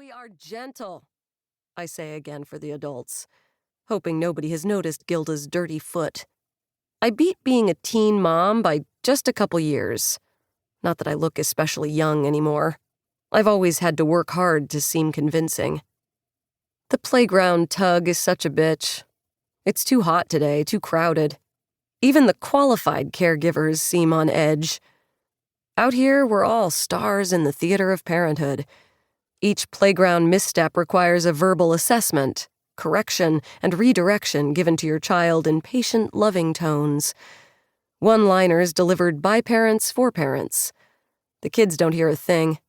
We are gentle, I say again for the adults, hoping nobody has noticed Gilda's dirty foot. I beat being a teen mom by just a couple years. Not that I look especially young anymore. I've always had to work hard to seem convincing. The playground tug is such a bitch. It's too hot today, too crowded. Even the qualified caregivers seem on edge. Out here, we're all stars in the theater of parenthood. Each playground misstep requires a verbal assessment, correction, and redirection given to your child in patient, loving tones. One-liners delivered by parents for parents. The kids don't hear a thing.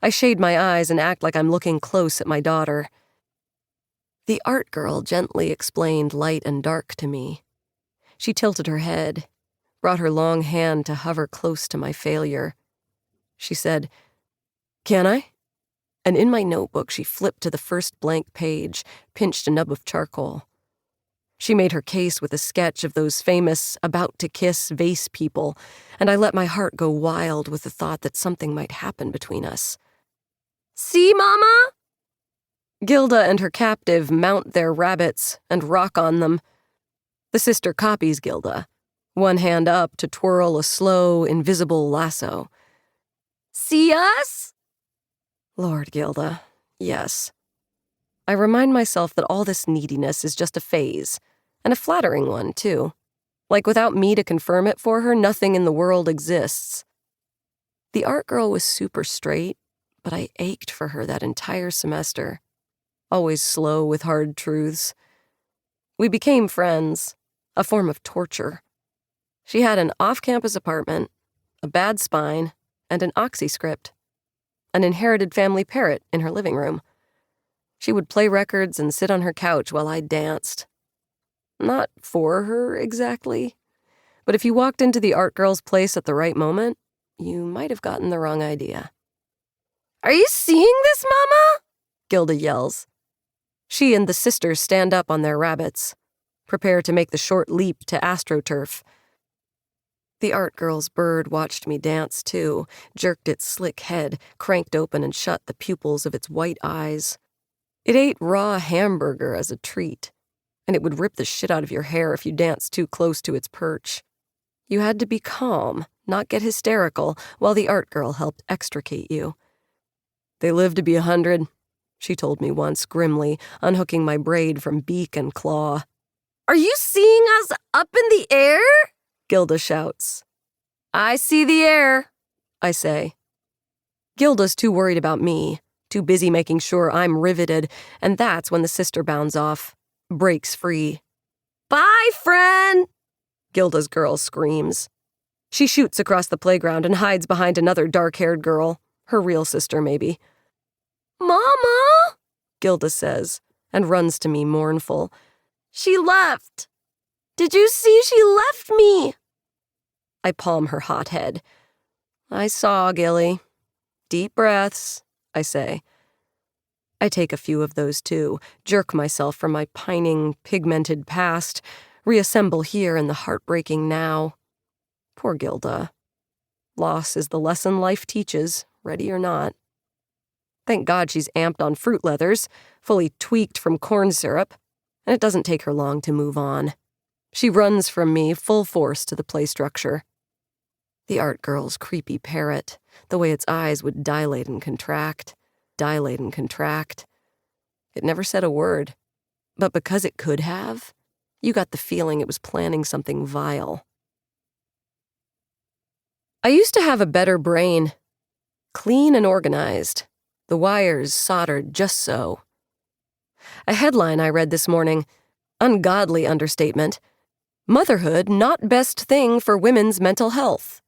I shade my eyes and act like I'm looking close at my daughter. The art girl gently explained light and dark to me. She tilted her head, brought her long hand to hover close to my failure. She said, "Can I?" And in my notebook, she flipped to the first blank page, pinched a nub of charcoal. She made her case with a sketch of those famous about-to-kiss vase people, and I let my heart go wild with the thought that something might happen between us. "See, Mama?" Gilda and her captive mount their rabbits and rock on them. The sister copies Gilda, one hand up to twirl a slow, invisible lasso. "See us?" Lord, Gilda, yes. I remind myself that all this neediness is just a phase, and a flattering one, too. Like without me to confirm it for her, nothing in the world exists. The art girl was super straight, but I ached for her that entire semester. Always slow with hard truths. We became friends, a form of torture. She had an off-campus apartment, a bad spine, and an oxyscript. An inherited family parrot in her living room. She would play records and sit on her couch while I danced. Not for her, exactly. But if you walked into the art girl's place at the right moment, you might have gotten the wrong idea. "Are you seeing this, Mama?" Gilda yells. She and the sisters stand up on their rabbits, prepare to make the short leap to AstroTurf. The art girl's bird watched me dance, too, jerked its slick head, cranked open and shut the pupils of its white eyes. It ate raw hamburger as a treat, and it would rip the shit out of your hair if you danced too close to its perch. You had to be calm, not get hysterical, while the art girl helped extricate you. "They live to be 100, she told me once, grimly, unhooking my braid from beak and claw. "Are you seeing us up in the air?" Gilda shouts. "I see the air," I say. Gilda's too worried about me, too busy making sure I'm riveted, and that's when the sister bounds off, breaks free. "Bye, friend!" Gilda's girl screams. She shoots across the playground and hides behind another dark-haired girl, her real sister maybe. "Mama," Gilda says, and runs to me mournful. "She left. Did you see she left me?" I palm her hot head. "I saw, Gilly. Deep breaths," I say. I take a few of those too, jerk myself from my pining, pigmented past, reassemble here in the heartbreaking now. Poor Gilda. Loss is the lesson life teaches, ready or not. Thank God she's amped on fruit leathers, fully tweaked from corn syrup, and it doesn't take her long to move on. She runs from me full force to the play structure. The art girl's creepy parrot, the way its eyes would dilate and contract. It never said a word, but because it could have, you got the feeling it was planning something vile. I used to have a better brain. Clean and organized. The wires soldered just so. A headline I read this morning, ungodly understatement, "Motherhood not best thing for women's mental health."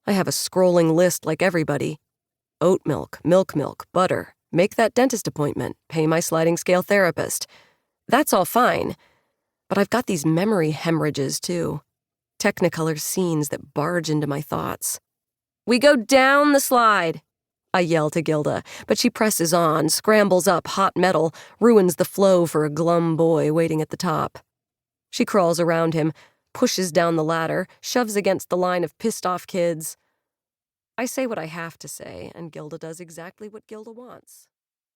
I have a scrolling list like everybody. Oat milk, milk, butter, make that dentist appointment, pay my sliding scale therapist. That's all fine, but I've got these memory hemorrhages too. Technicolor scenes that barge into my thoughts. "We go down the slide," I yell to Gilda, but she presses on, scrambles up hot metal, ruins the flow for a glum boy waiting at the top. She crawls around him, pushes down the ladder, shoves against the line of pissed-off kids. I say what I have to say, and Gilda does exactly what Gilda wants.